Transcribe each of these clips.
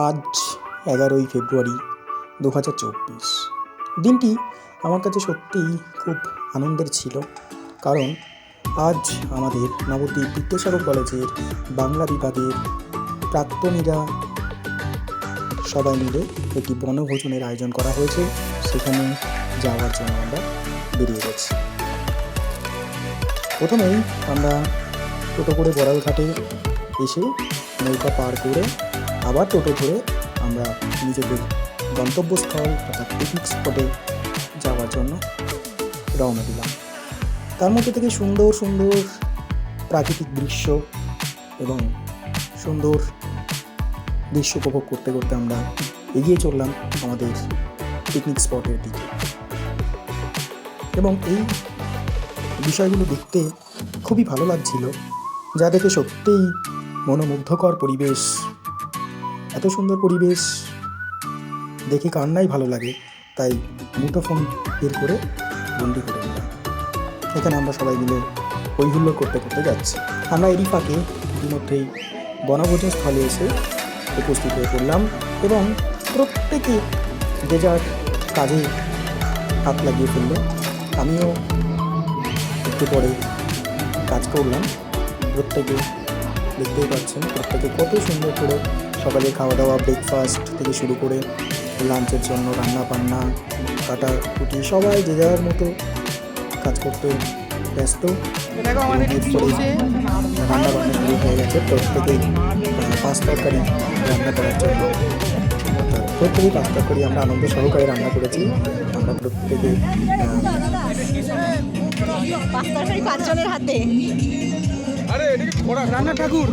আজ 11ই ফেব্রুয়ারি 2024। দিনটি আমার কাছে সত্যিই খুব আনন্দের ছিল, কারণ আজ আমাদের নবদ্বীপ বিদ্যাসাগর কলেজের বাংলা বিভাগের প্রাক্তনীরা সবাই মিলে একটি বনভোজনের আয়োজন করা হয়েছে। সেখানে যাওয়ার জন্য আমরা বেরিয়ে গেছি। প্রথমেই আমরা টোটো করে বড়ালঘাটে এসে নৌকা পার করে আবার টোটো ধরে আমরা নিজেদের গন্তব্যস্থল অর্থাৎ পিকনিক স্পটে যাওয়ার জন্য রওনা দিলাম। তার মধ্যে থেকে সুন্দর সুন্দর প্রাকৃতিক দৃশ্য এবং সুন্দর দৃশ্য উপভোগ করতে করতে আমরা এগিয়ে চললাম আমাদের পিকনিক স্পটের দিকে। এবং এই বিষয়গুলো দেখতে খুবই ভালো লাগছিল, যা দেখে সত্যিই মনোমুগ্ধকর পরিবেশ। এত সুন্দর পরিবেশ দেখে কান্নাই ভালো লাগে, তাই মুঠোফোন বের করে বন্দি করে নিলাম। এখানে আমরা সবাই মিলে হৈহুল্লোড় করতে করতে যাচ্ছি। আমরা এরই ফাঁকে ইতিমধ্যেই বনভোজন স্থলে এসে উপস্থিত হয়ে পড়লাম এবং প্রত্যেকে যে যার কাজে হাত লাগিয়ে ফেলল। আমিও একটু পরে কাজ করলাম। প্রত্যেকে দেখতেই পাচ্ছেন, প্রত্যেকে কত সুন্দর করে সকালে খাওয়া দাওয়া, ব্রেকফাস্ট থেকে শুরু করে লাঞ্চের জন্য রান্না বান্না, কাটা কুটি, সবাই যে যার মতো কাজ করতে ব্যস্ত। রান্না বান্না শুরু হয়ে গেছে। প্রত্যেকেই পাঁচ তরকারি রান্না করার জন্য, প্রত্যেকেই পাঁচ তরকারি আমরা আনন্দ সহকারে রান্না করেছি। আমরা প্রত্যেকে পাঁচজনের হাতে রান্না ঠাকুর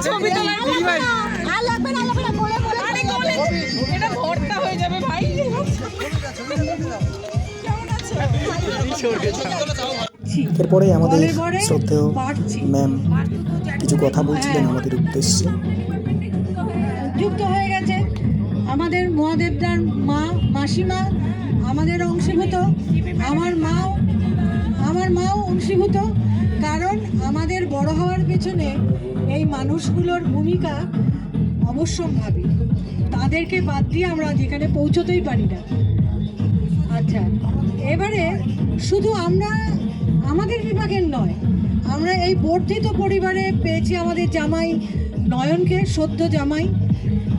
ছবি ভর্তা হয়ে যাবে ভাই। এরপরে আমাদের শ্রদ্ধেয় ম্যাম কিছু কথা বলছিলেন আমাদের উদ্দেশ্যে। যুক্ত হয়ে গেছে আমাদের মহাদেবদার মা, মাসিমা আমাদের অংশীভূত, আমার মাও অংশীভূত। কারণ আমাদের বড় হওয়ার পেছনে এই মানুষগুলোর ভূমিকা অবশ্যম্ভাবী। তাদেরকে বাদ দিয়ে আমরা যেখানে পৌঁছতেই পারি না। আচ্ছা, এবারে শুধু আমরা আমাদের বিভাগের নয়, আমরা এই বর্ধিত পরিবারে পেয়েছি আমাদের জামাই নয়নকে, সদ্য জামাই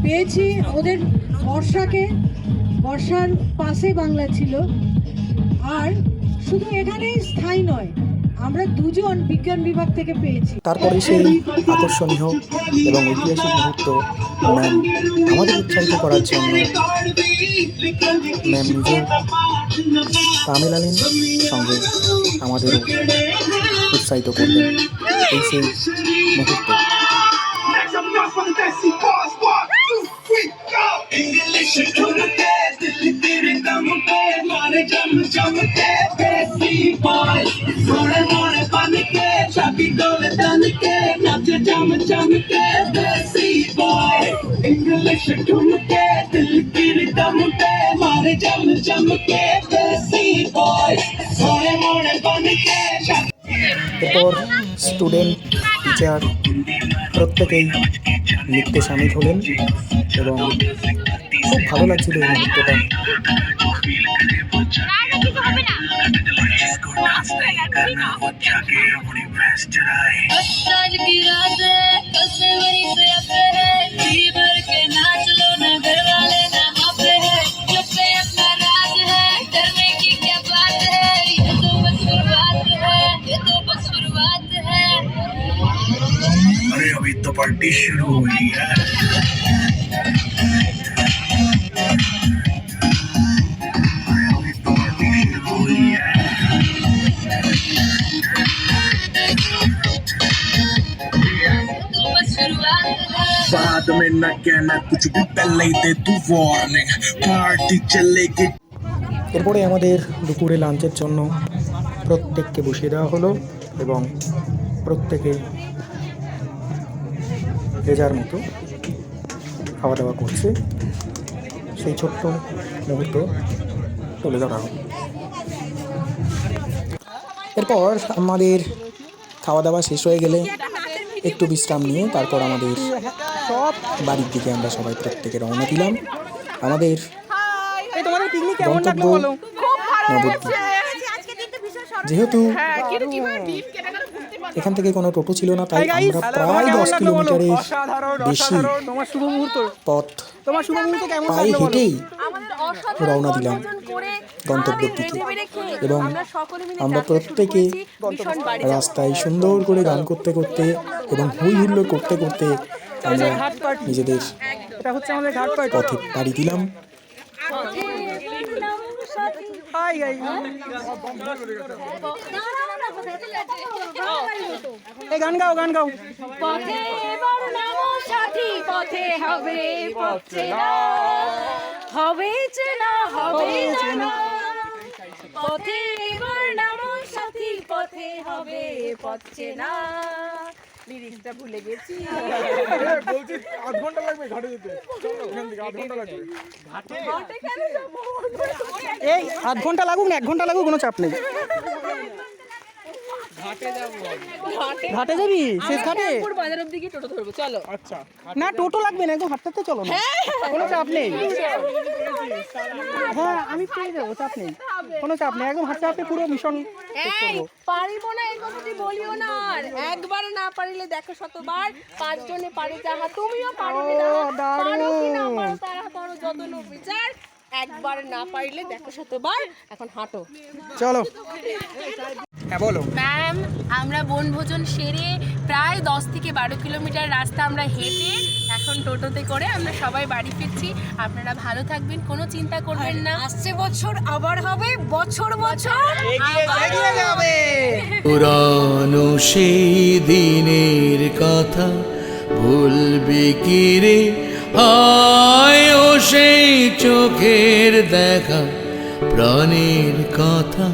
পেয়েছি, ওদের বর্ষার পাশে বাংলা ছিল। আর শুধু এখানেই স্থায়ী নয়, আমরা দুজন বিজ্ঞান বিভাগ থেকে পেয়েছি। তারপরে সেই আকর্ষণীয় এবং ঐতিহাসিক মুহূর্ত ম্যাম আমাদের উৎসাহিত করার জন্য ম্যাম নিজে তামিল আলীন সঙ্গে আমাদের উৎসাহিত করলেন। এই সেই মুহূর্ত। এরপর স্টুডেন্ট, টিচার প্রত্যেকেই নৃত্যে সামিল হলেন এবং খুব ভালো লাগছিল এই মুহূর্তটা। अभी तो पार्टी शुरू हुई है। बाद में न कहना कुछ भी, पहले ही दे तू वार्निंग, पार्टी चलेगी। এরপরে আমাদের দুপুরে লাঞ্চের জন্য প্রত্যেককে বসিয়ে দেওয়া হলো এবং প্রত্যেকে যে যার মতো খাওয়া দাওয়া করছে, সেই ছোট্ট মুহূর্ত তুলে ধরা হবে। এরপর আমাদের খাওয়া দাওয়া শেষ হয়ে গেলে একটু বিশ্রাম নিয়ে তারপর আমাদের বাড়ির দিকে আমরা সবাই প্রত্যেকে রওনা দিলাম। আমাদের গন্তব্য নবদ্বীপ। যেহেতু এখান থেকে কোনো টোটো ছিল না, তাই আমরা প্রায় 10 কিলোমিটারের বেশি পথ পায়ে হেঁটেই রওনা দিলাম গন্তব্যের দিকে। এবং আমরা প্রত্যেকে রাস্তায় সুন্দর করে গান করতে করতে এবং হই হুল্লোড় করতে করতে আমরা নিজেদের পথে পাড়ি দিলাম। গান গাও গান গাও। পথে এবার নামো সাথী, পথে হবে পথ চেনা, হবে চেনা, হবে চেনা। পথে এবার নামো সাথী, পথে হবে পথ চেনা। লিরিক্সটা ভুলে গেছি। বলছি আধ ঘন্টা লাগবে ঘাটে যেতে, এখান থেকে আধ ঘন্টা লাগবে। এই আধ ঘন্টা লাগুক না 1 ঘন্টা লাগুক, কোনো চাপ নেই। ঘাটে যাবি শেষ ঘাটে? বাজার অব্দি গিয়ে টোটো ধরবো, চলো। আচ্ছা না টোটো লাগবে না, একদম হাঁটতে চলো না, কোনো চাপ নেই। হ্যাঁ আমি পেয়ে যাবো, চাপ নেই, কোনো চাপ নেই, একদম হাঁটতে হাঁটতে পুরো মিশন শেষ করবো। পারিবো না এই কথাটি বলিও না আর, একবার না পারিলে দেখো শতবার, 5 জনে পারে যাহা তুমিও পারিবে না, পারো কি না পারো তারা করো যতন বিচার, একবার না পারিলে দেখো শতবার। এখন হাঁটো, চলো। হ্যাঁ বলো। ম্যাম, আমরা বনভোজন সেরে প্রায় 10 থেকে 12 কিলোমিটার রাস্তা আমরা হেঁটে এখন টোটোতে করে আমরা সবাই বাড়ি ফিরছি। আপনারা ভালো থাকবেন, কোনো চিন্তা করবেন না, আসছে বছর আবার হবে, বছর বছর এগিয়ে যাবে। পুরানো সেই দিনের কথা ভুলবি কি রে, হায় ও সেই চোখের দেখা প্রাণের কথা,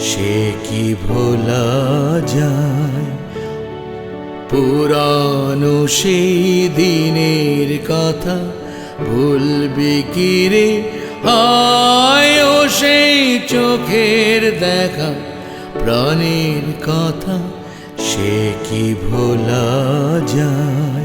সে কি ভোলা যায়। পুরানো সেই দিনের কথা ভুলবি কি রে, হায় ও সেই চোখের দেখা প্রাণের কথা, সে কি ভোলা যায়।